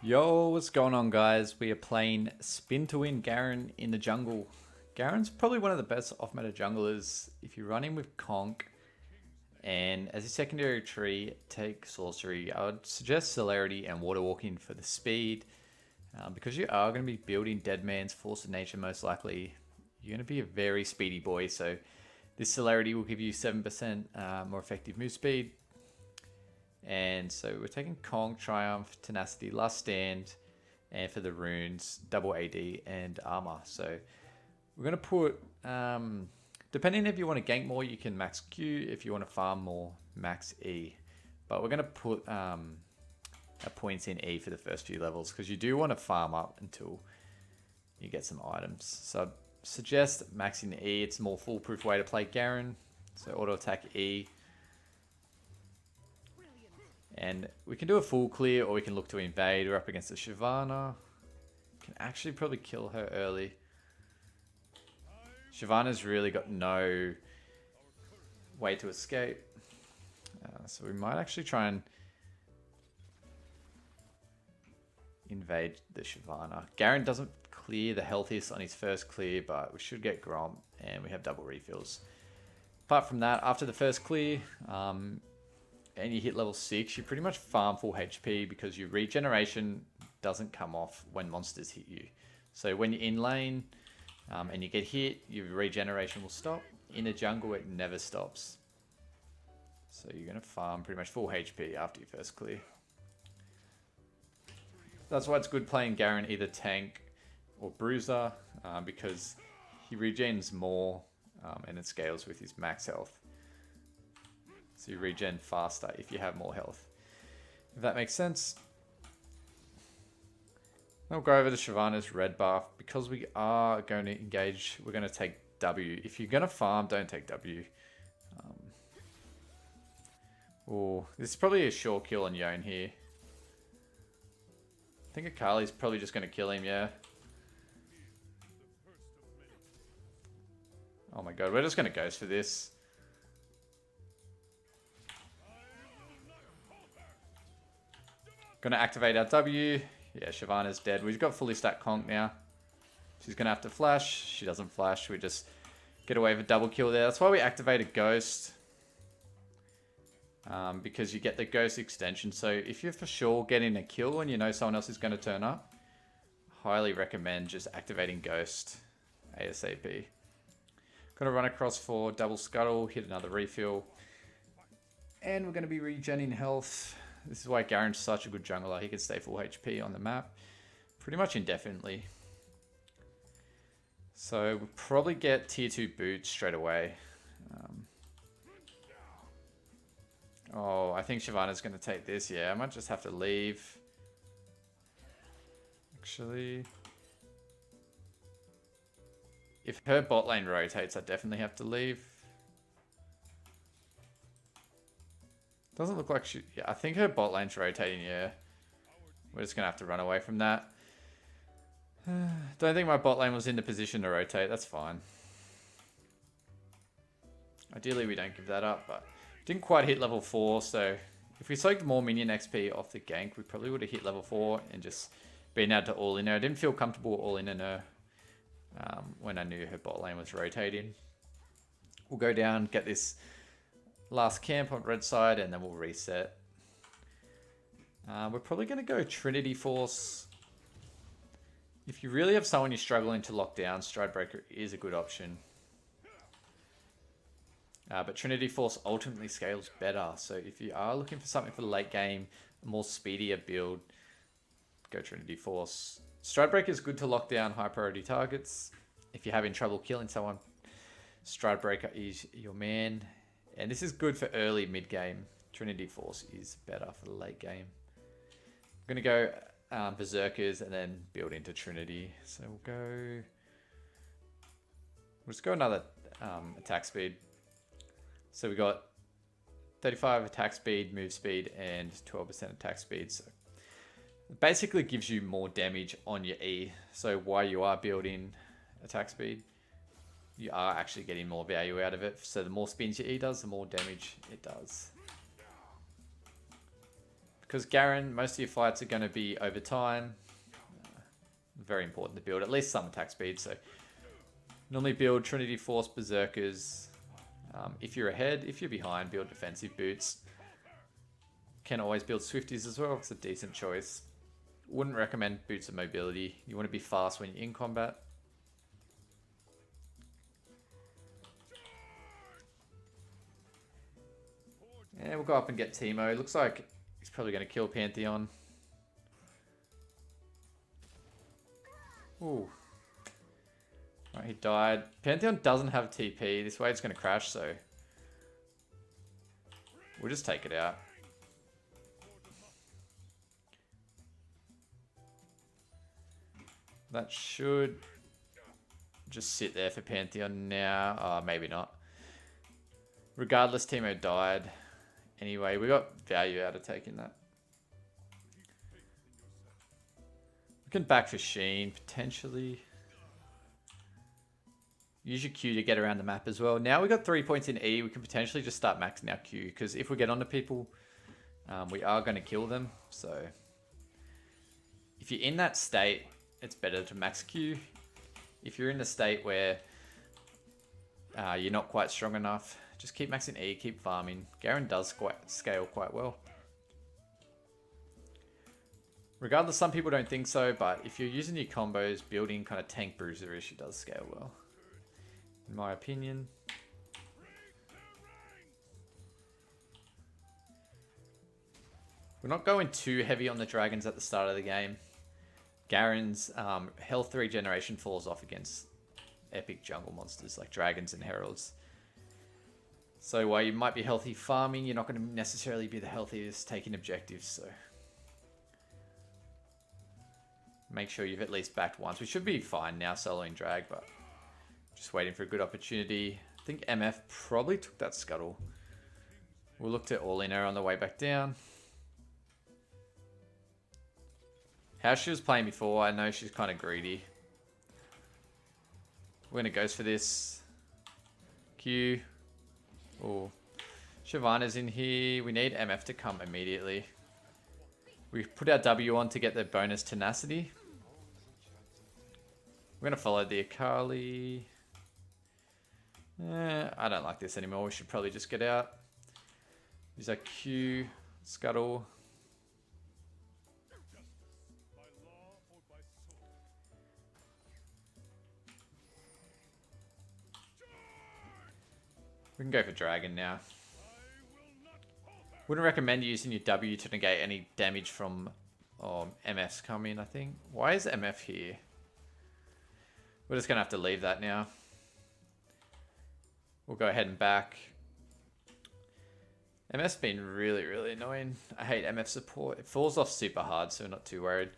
Yo, what's going on, guys? We are playing Spin to Win Garen in the jungle. Garen's probably one of the best off-meta junglers. If you run him with Conk and as a secondary tree, take Sorcery, I would suggest Celerity and Water Walking for the speed. Because you are going to be building Dead Man's Force of Nature most likely, you're going to be a very speedy boy. So this Celerity will give you 7% more effective move speed. And so we're taking Kong, Triumph, Tenacity, Last Stand, and for the runes, double AD and armor. So we're going to put, depending if you want to gank more, you can max Q. If you want to farm more, max E. But we're going to put a points in E for the first few levels because you do want to farm up until you get some items. So I'd suggest maxing E. It's a more foolproof way to play Garen. So auto attack E. And we can do a full clear or we can look to invade. We're up against the Shyvana. Can actually probably kill her early. Shyvana's really got no way to escape. So we might actually try and invade the Shyvana. Garen doesn't clear the healthiest on his first clear, but we should get Grom and we have double refills. Apart from that, after the first clear, and you hit level 6, you pretty much farm full HP because your regeneration doesn't come off when monsters hit you. So when you're in lane and you get hit, your regeneration will stop. In a jungle, it never stops. So you're going to farm pretty much full HP after your first clear. That's why it's good playing Garen either tank or bruiser because he regens more and it scales with his max health. So you regen faster if you have more health. If that makes sense. I'll go over to Shyvana's red buff. Because we are going to engage, we're going to take W. If you're going to farm, don't take W. This is probably a short kill on Yone here. I think Akali's probably just going to kill him, yeah. Oh my god, we're just going to ghost for this. Gonna activate our W. Yeah, Shyvana's dead. We've got fully stacked Conk now. She's gonna have to flash. She doesn't flash. We just get away with a double kill there. That's why we activated Ghost. Because you get the Ghost extension. So if you're for sure getting a kill and you know someone else is gonna turn up, highly recommend just activating Ghost ASAP. Gonna run across for double scuttle, hit another refill. And we're gonna be regenning health. This is why Garen's such a good jungler. He can stay full HP on the map pretty much indefinitely. So we'll probably get tier 2 boots straight away. I think Shyvana's going to take this. Yeah, I might just have to leave. Actually, if her bot lane rotates, I definitely have to leave. Doesn't look like she... Yeah, I think her bot lane's rotating, yeah. We're just going to have to run away from that. Don't think my bot lane was in the position to rotate. That's fine. Ideally, we don't give that up, but... Didn't quite hit level 4, so... If we soaked more minion XP off the gank, we probably would have hit level 4 and just been able to all-in her. I didn't feel comfortable all-in her when I knew her bot lane was rotating. We'll go down, get this... last camp on red side and then we'll reset. We're probably going to go Trinity Force. If you really have someone you're struggling to lock down, Stridebreaker is a good option. But Trinity Force ultimately scales better. So if you are looking for something for the late game, a more speedier build, go Trinity Force. Stridebreaker is good to lock down high priority targets. If you're having trouble killing someone, Stridebreaker is your man. And this is good for early mid-game. Trinity Force is better for the late game. I'm going to go Berserkers and then build into Trinity. So we'll just go another attack speed. So we got 35 attack speed, move speed, and 12% attack speed. So it basically gives you more damage on your E. So while you are building attack speed, you are actually getting more value out of it. So the more spins your E does, the more damage it does. Because Garen, most of your fights are going to be over time. Very important to build at least some attack speed. So normally build Trinity Force Berserkers. If you're ahead, if you're behind, build defensive boots. Can always build Swifties as well. It's a decent choice. Wouldn't recommend boots of mobility. You want to be fast when you're in combat. And we'll go up and get Teemo. Looks like he's probably going to kill Pantheon. Ooh. Right, he died. Pantheon doesn't have TP. This wave's going to crash, so we'll just take it out. That should just sit there for Pantheon now. Maybe not. Regardless, Teemo died. Anyway, we got value out of taking that. We can back for Sheen, potentially. Use your Q to get around the map as well. Now we got 3 points in E. We can potentially just start maxing our Q. Because if we get onto people, we are going to kill them. So if you're in that state, it's better to max Q. If you're in a state where you're not quite strong enough, just keep maxing E, keep farming. Garen does scale quite well. Regardless, some people don't think so, but if you're using your combos, building kind of tank bruiserish, she does scale well. In my opinion. We're not going too heavy on the dragons at the start of the game. Garen's health regeneration falls off against epic jungle monsters like dragons and heralds. So while you might be healthy farming, you're not going to necessarily be the healthiest taking objectives. So make sure you've at least backed once. We should be fine now soloing drag, but just waiting for a good opportunity. I think MF probably took that scuttle. We'll look to all in her on the way back down. How she was playing before, I know she's kind of greedy. We're going to ghost for this. Q. Oh, Shyvana's in here. We need MF to come immediately. We put our W on to get the bonus tenacity. We're going to follow the Akali. I don't like this anymore. We should probably just get out. Use our Q. Scuttle. We can go for Dragon now. Wouldn't recommend using your W to negate any damage from MF's coming, I think. Why is MF here? We're just going to have to leave that now. We'll go ahead and back. MF's been really, really annoying. I hate MF support. It falls off super hard, so we're not too worried.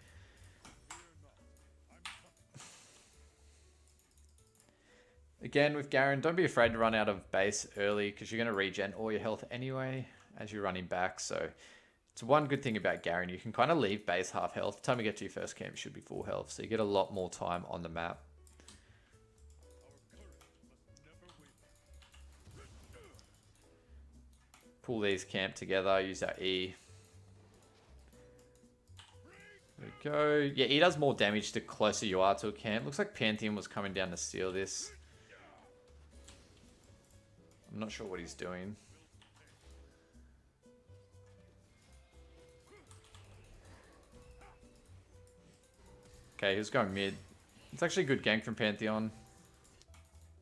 Again, with Garen, don't be afraid to run out of base early because you're going to regen all your health anyway as you're running back. So it's one good thing about Garen. You can kind of leave base half health. By the time you get to your first camp, you should be full health. So you get a lot more time on the map. Pull these camp together. Use our E. There we go. Yeah, E does more damage the closer you are to a camp. Looks like Pantheon was coming down to steal this. I'm not sure what he's doing. Okay, he was going mid. It's actually a good gank from Pantheon.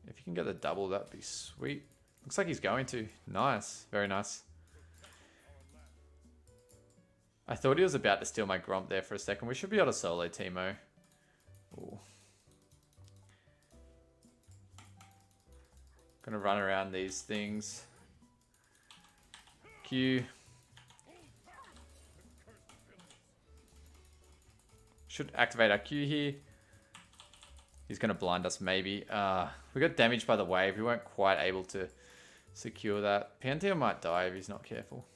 If you can get the double, that'd be sweet. Looks like he's going to. Nice. Very nice. I thought he was about to steal my Gromp there for a second. We should be able to solo Teemo. Ooh. Gonna run around these things. Q. Should activate our Q here. He's gonna blind us maybe. We got damaged by the wave. We weren't quite able to secure that. Pantheon might die if he's not careful.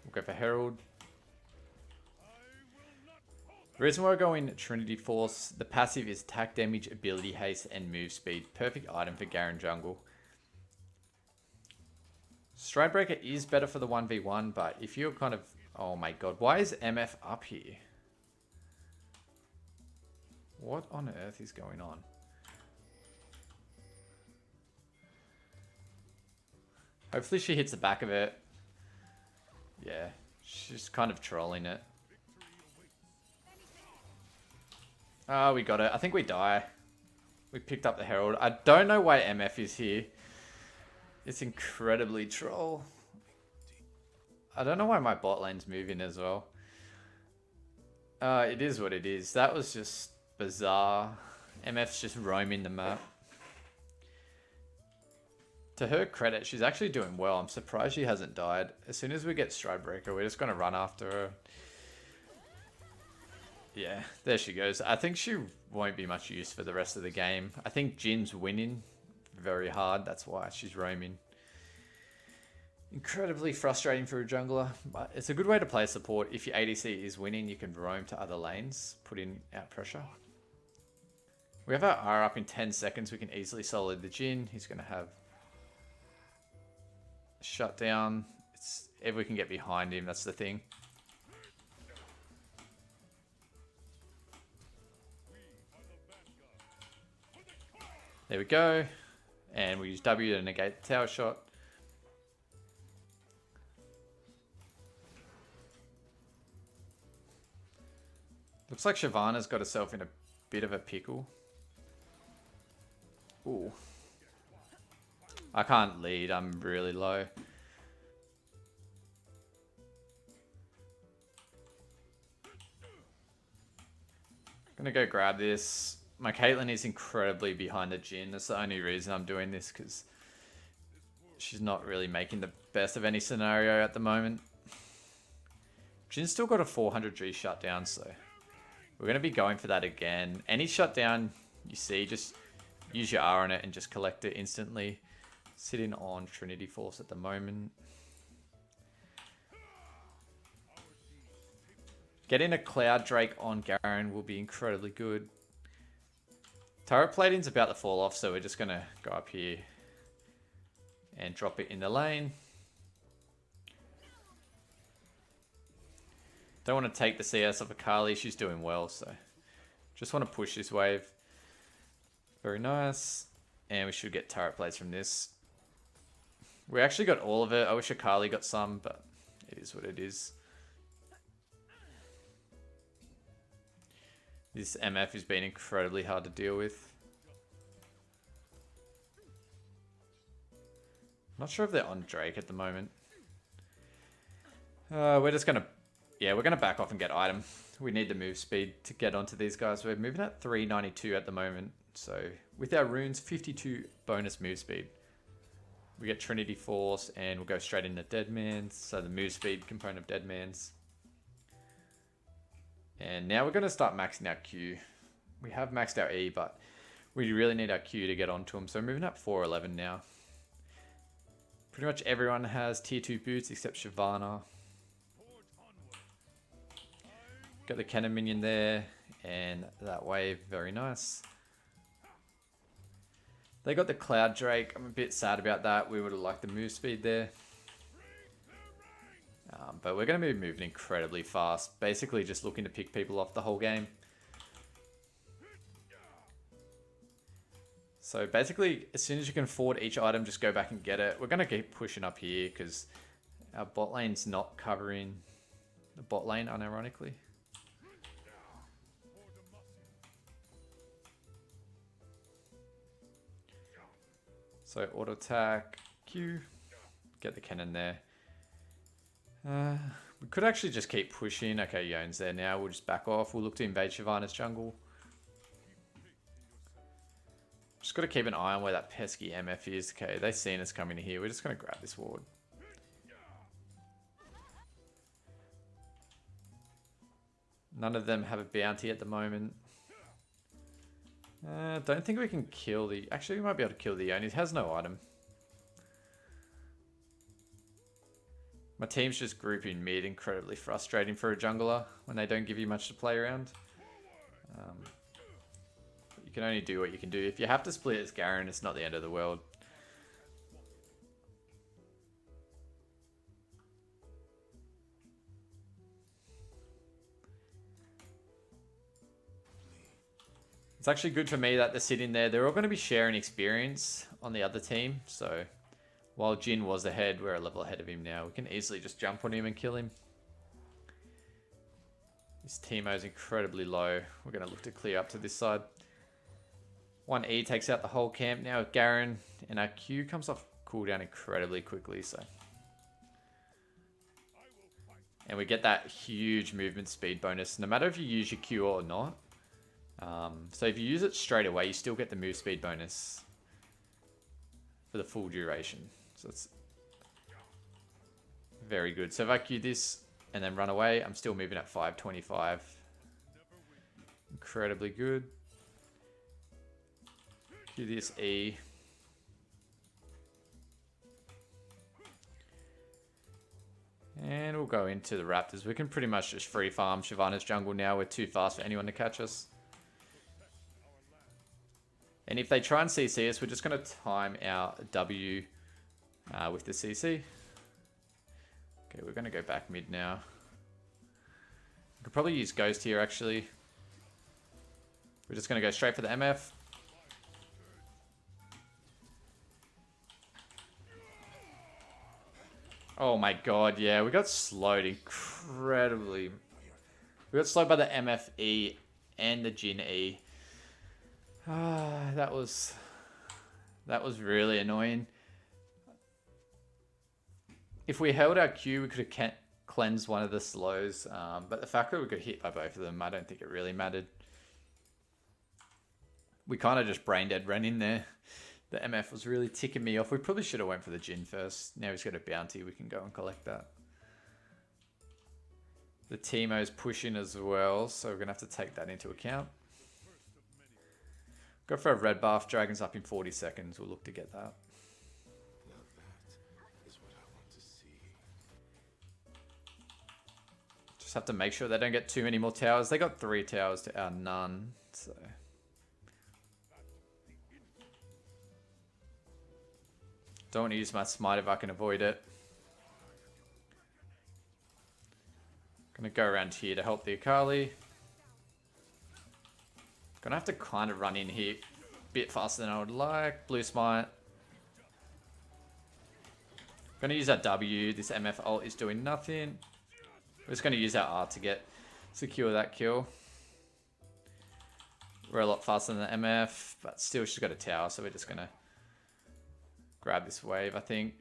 We'll go for Herald. The reason we're going Trinity Force, the passive is attack damage, ability haste, and move speed. Perfect item for Garen jungle. Stridebreaker is better for the 1v1, but if you're kind of... Oh my god, why is MF up here? What on earth is going on? Hopefully she hits the back of it. Yeah, she's kind of trolling it. Oh, we got it. I think we die. We picked up the Herald. I don't know why MF is here. It's incredibly troll. I don't know why my bot lane's moving as well. It is what it is. That was just bizarre. MF's just roaming the map. To her credit, she's actually doing well. I'm surprised she hasn't died. As soon as we get Stridebreaker, we're just going to run after her. Yeah, there she goes. I think she won't be much use for the rest of the game. I think Jin's winning very hard. That's why she's roaming. Incredibly frustrating for a jungler, but it's a good way to play support. If your ADC is winning, you can roam to other lanes, put in out pressure. We have our R up in 10 seconds. We can easily solo the Jin. He's going to have a shutdown. If we can get behind him, that's the thing. There we go. And we use W to negate the tower shot. Looks like Shyvana's got herself in a bit of a pickle. Ooh. I can't lead, I'm really low. Gonna go grab this. My Caitlyn is incredibly behind the Jhin. That's the only reason I'm doing this, because she's not really making the best of any scenario at the moment. Jin's still got a 400 G shutdown, so we're going to be going for that again. Any shutdown you see, just use your R on it and just collect it instantly. Sitting on Trinity Force at the moment. Getting a Cloud Drake on Garen will be incredibly good. Turret plating's about to fall off, so we're just going to go up here and drop it in the lane. Don't want to take the CS off Akali. She's doing well, so just want to push this wave. Very nice. And we should get turret plates from this. We actually got all of it. I wish Akali got some, but it is what it is. This MF has been incredibly hard to deal with. Not sure if they're on Drake at the moment. We're just going to... Yeah, we're going to back off and get item. We need the move speed to get onto these guys. We're moving at 392 at the moment. So with our runes, 52 bonus move speed. We get Trinity Force and we'll go straight into Deadman's. So the move speed component of Deadman's. And now we're going to start maxing our Q. We have maxed our E, but we really need our Q to get onto them. So we're moving up 411 now. Pretty much everyone has tier 2 boots except Shyvana. Got the cannon minion there, and that wave, very nice. They got the Cloud Drake. I'm a bit sad about that. We would have liked the move speed there. But we're going to be moving incredibly fast. Basically just looking to pick people off the whole game. So basically, as soon as you can afford each item, just go back and get it. We're going to keep pushing up here because our bot lane's not covering the bot lane, unironically. So auto attack, Q, get the cannon there. We could actually just keep pushing. Okay, Yone's there now. We'll just back off. We'll look to invade Shyvana's jungle. Just got to keep an eye on where that pesky MF is. Okay, they've seen us coming here. We're just going to grab this ward. None of them have a bounty at the moment. Don't think we can kill the... Actually, we might be able to kill the Yone. He has no item. My team's just grouping mid. Incredibly frustrating for a jungler when they don't give you much to play around. You can only do what you can do. If you have to split as Garen, it's not the end of the world. It's actually good for me that they're sitting there. They're all going to be sharing experience on the other team. So while Jin was ahead, we're a level ahead of him now. We can easily just jump on him and kill him. This Teemo's incredibly low. We're going to look to clear up to this side. 1E takes out the whole camp now with Garen. And our Q comes off cooldown incredibly quickly. And we get that huge movement speed bonus, no matter if you use your Q or not. So if you use it straight away, you still get the move speed bonus for the full duration. So it's very good. So if I Q this and then run away, I'm still moving at 525. Incredibly good. Q this E. And we'll go into the Raptors. We can pretty much just free farm Shyvana's jungle now. We're too fast for anyone to catch us. And if they try and CC us, we're just going to time our W with the CC. Okay, we're going to go back mid now. We could probably use Ghost here, actually. We're just going to go straight for the MF. Oh my god, yeah, we got slowed incredibly. We got slowed by the MFE and the Jin E. That was really annoying. If we held our Q, we could have cleansed one of the slows, but the fact that we got hit by both of them, I don't think it really mattered. We kind of just brain dead ran in there. The MF was really ticking me off. We probably should have went for the Jin first. Now he's got a bounty, we can go and collect that. The Teemo's pushing as well, so we're going to have to take that into account. Go for a red buff. Dragon's up in 40 seconds. We'll look to get that. Just have to make sure they don't get too many more towers. They got 3 towers to our none. So don't want to use my smite if I can avoid it. Gonna go around here to help the Akali. Gonna have to kind of run in here a bit faster than I would like. Blue smite. Gonna use our W. This MF ult is doing nothing. We're just gonna use our R to secure that kill. We're a lot faster than the MF, but still she's got a tower, so we're just gonna grab this wave, I think.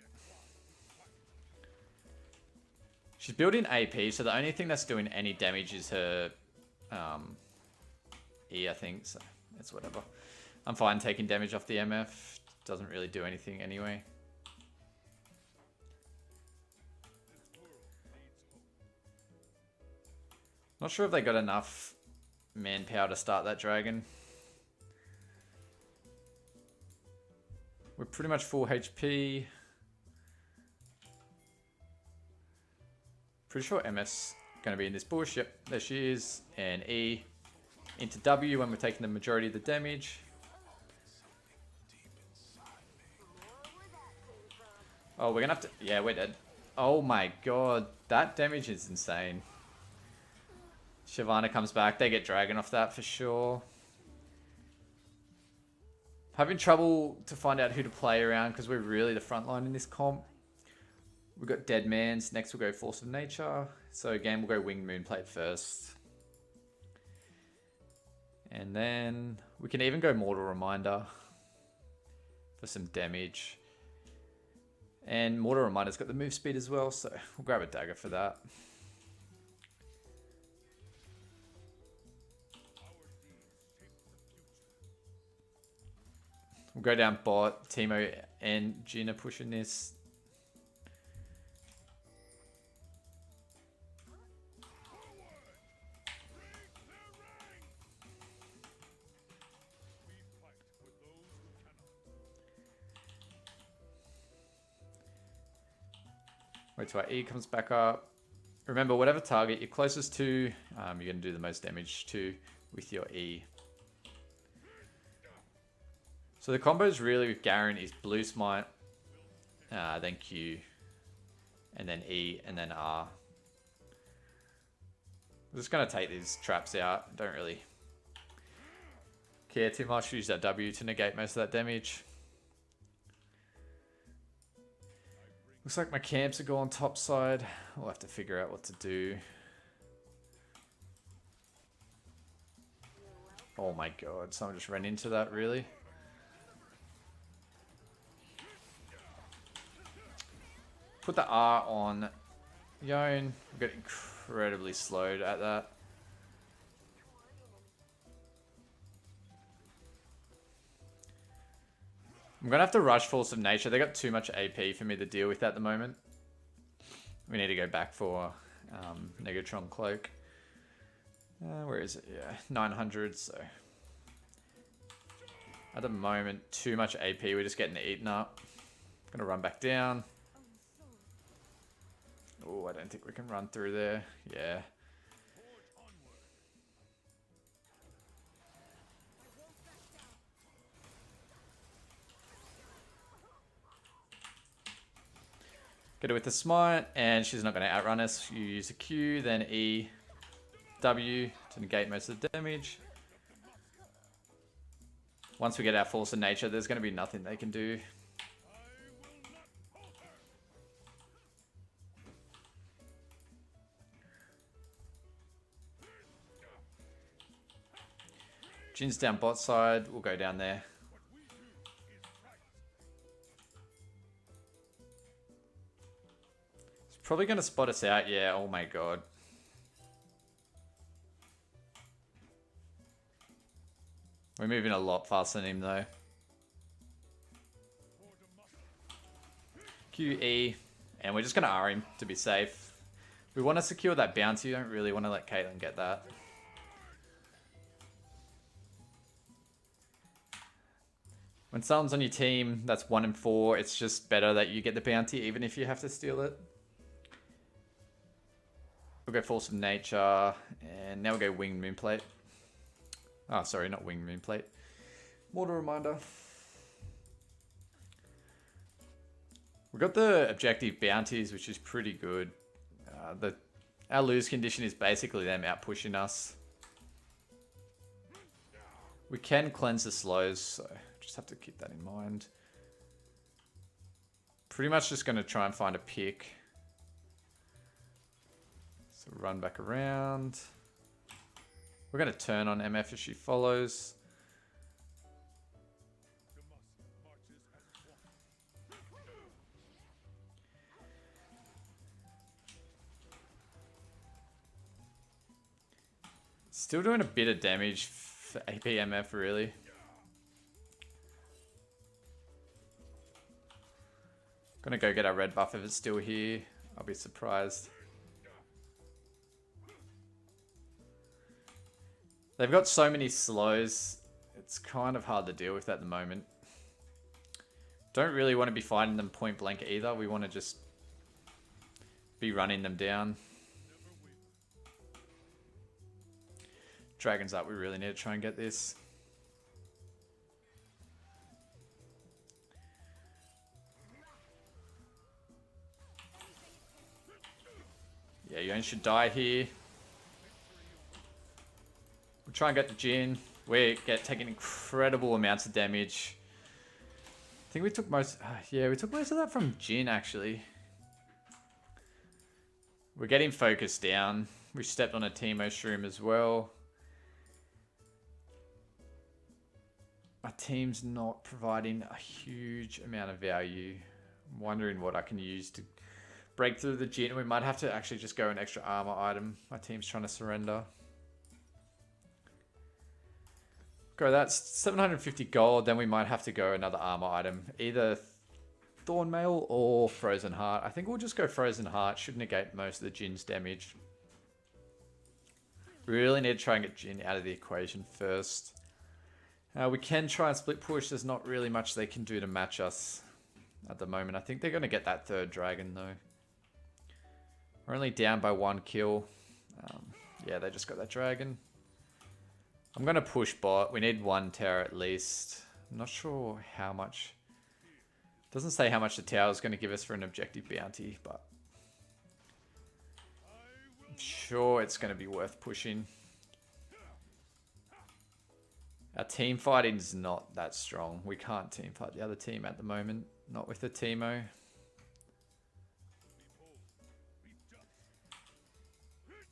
She's building AP, so the only thing that's doing any damage is her E, I think, so it's whatever. I'm fine taking damage off the MF. Doesn't really do anything anyway. Not sure if they got enough manpower to start that dragon. We're pretty much full HP. Pretty sure MS going to be in this bush. Yep, there she is. And E into W when we're taking the majority of the damage. Oh, we're going to have to... Yeah, we're dead. Oh my god. That damage is insane. Shyvana comes back. They get dragon off that for sure. Having trouble to find out who to play around because we're really the front line in this comp. We've got Dead Man's. Next we'll go Force of Nature. So again, we'll go Winged Moonplate first. And then we can even go Mortal Reminder for some damage. And Mortal Reminder's got the move speed as well, so we'll grab a dagger for that. We'll go down bot. Teemo and Jin are pushing this. Wait till our E comes back up. Remember, whatever target you're closest to, you're going to do the most damage to with your E. So the combos really with Garen is Blue Smite, then Q, and then E, and then R. I'm just going to take these traps out. Don't really care too much. Use that W to negate most of that damage. Looks like my camps are going top side. We'll have to figure out what to do. Oh my god, someone just ran into that, really? Put the R on Yone. We got incredibly slowed at that. I'm going to have to rush Force of Nature. They got too much AP for me to deal with at the moment. We need to go back for Negatron Cloak. Where is it? Yeah, 900, so... At the moment, too much AP. We're just getting eaten up. Going to run back down. Oh, I don't think we can run through there. Yeah. Get her with the smite, and she's not going to outrun us. You use a Q, then E, W to negate most of the damage. Once we get our Force of Nature, there's going to be nothing they can do. Jin's down bot side. We'll go down there. He's probably going to spot us out. Yeah, oh my god. We're moving a lot faster than him though. QE. And we're just going to R him to be safe. We want to secure that bounty. We don't really want to let Caitlyn get that. When someone's on your team that's 1 in 4, it's just better that you get the bounty even if you have to steal it. We'll go Force of Nature, and now we'll go Winged Moonplate. Oh, sorry, not Winged Moonplate. Mortal Reminder. We've got the objective bounties, which is pretty good. Our lose condition is basically them out pushing us. We can cleanse the slows, so just have to keep that in mind. Pretty much just going to try and find a pick. So run back around. We're going to turn on MF if she follows. Still doing a bit of damage for APMF, really. Gonna go get our red buff if it's still here. I'll be surprised. They've got so many slows. It's kind of hard to deal with at the moment. Don't really want to be fighting them point blank either. We want to just be running them down. Dragon's up. We really need to try and get this. Yeah, Yone should die here. We'll try and get the Jin. We get taking incredible amounts of damage. I think we took most... yeah, we took most of that from Jin, actually. We're getting focused down. We stepped on a Teemo shroom as well. My team's not providing a huge amount of value. I'm wondering what I can use to break through the Jin. We might have to actually just go an extra armor item. My team's trying to surrender. Go, that's 750 gold. Then we might have to go another armor item. Either Thorn Mail or Frozen Heart. I think we'll just go Frozen Heart. Should negate most of the Jin's damage. We really need to try and get Jin out of the equation first. We can try and split push. There's not really much they can do to match us at the moment. I think they're going to get that third dragon though. We're only down by 1 kill. Yeah, they just got that dragon. I'm going to push bot. We need 1 tower at least. I'm not sure how much. Doesn't say how much the tower is going to give us for an objective bounty, but I'm sure it's going to be worth pushing. Our team fighting is not that strong. We can't team fight the other team at the moment. Not with the Teemo.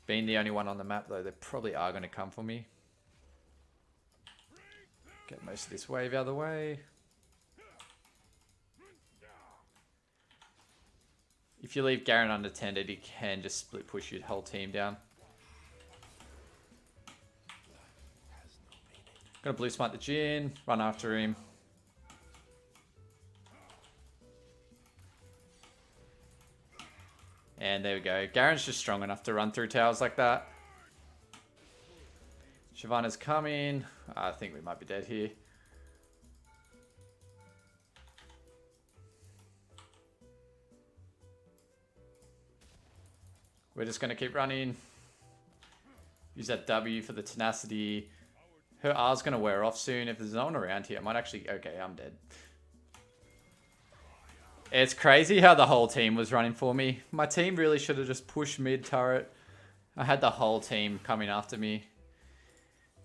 Being the only one on the map though, they probably are going to come for me. Get most of this wave out of the way. If you leave Garen unattended, he can just split push your whole team down. Gonna blue smite the Jhin, run after him. And there we go. Garen's just strong enough to run through towers like that. Shyvana's coming. I think we might be dead here. We're just going to keep running. Use that W for the tenacity. Her R's going to wear off soon. If there's no one around here, I might actually... Okay, I'm dead. It's crazy how the whole team was running for me. My team really should have just pushed mid turret. I had the whole team coming after me.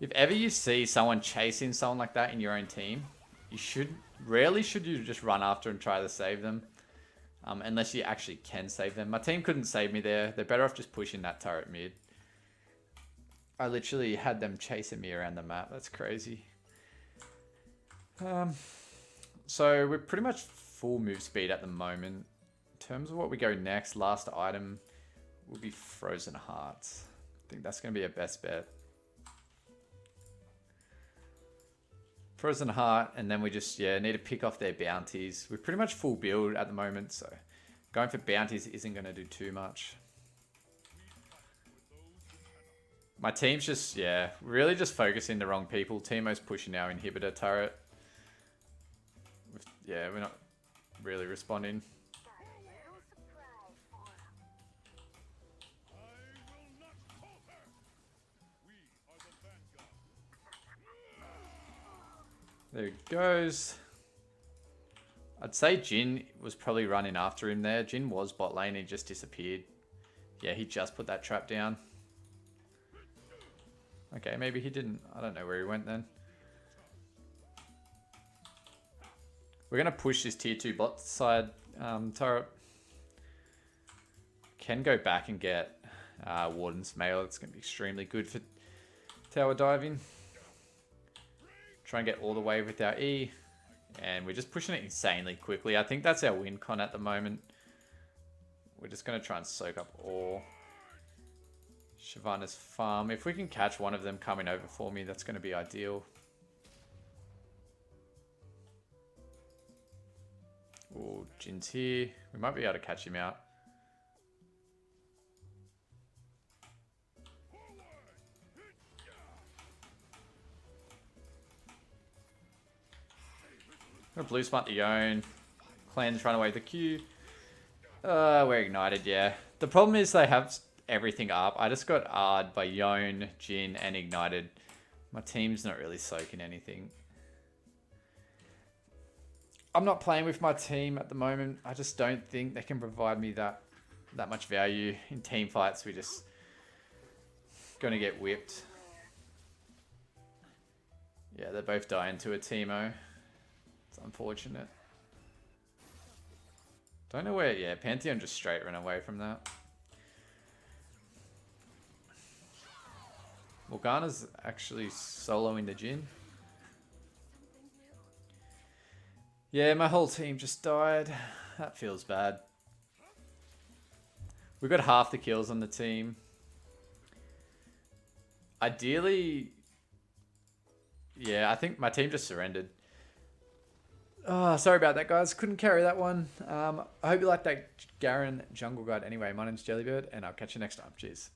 If ever you see someone chasing someone like that in your own team, you should... Rarely should you just run after and try to save them. Unless you actually can save them. My team couldn't save me there. They're better off just pushing that turret mid. I literally had them chasing me around the map. That's crazy. So we're pretty much full move speed at the moment. In terms of what we go next, last item will be Frozen Hearts. I think that's going to be our best bet. Frozen Heart, and then we just, need to pick off their bounties. We're pretty much full build at the moment, so going for bounties isn't going to do too much. My team's just, really just focusing the wrong people. Teemo's pushing our inhibitor turret. We're not really responding. There he goes. I'd say Jhin was probably running after him there. Jhin was bot lane, he just disappeared. Yeah, he just put that trap down. Okay, maybe he didn't. I don't know where he went then. We're going to push this tier 2 bot side turret. Can go back and get Warden's Mail. It's going to be extremely good for tower diving. Try and get all the way with our E. And we're just pushing it insanely quickly. I think that's our win con at the moment. We're just going to try and soak up all Shyvana's farm. If we can catch one of them coming over for me, that's going to be ideal. Oh, Jin's here. We might be able to catch him out. I'm gonna blue smite the Yone. Clan's run away with the Q. We're ignited, yeah. The problem is they have everything up. I just got R'd by Yone, Jhin, and ignited. My team's not really soaking anything. I'm not playing with my team at the moment. I just don't think they can provide me that much value. In team fights, we're just gonna get whipped. Yeah, they're both dying to a Teemo. It's unfortunate. Don't know where, Pantheon just straight ran away from that. Morgana's actually soloing the Jhin. Yeah, my whole team just died. That feels bad. We've got half the kills on the team. Ideally, I think my team just surrendered. Oh, sorry about that, guys. Couldn't carry that one. I hope you liked that Garen jungle guide. Anyway, my name's Jellybird, and I'll catch you next time. Cheers.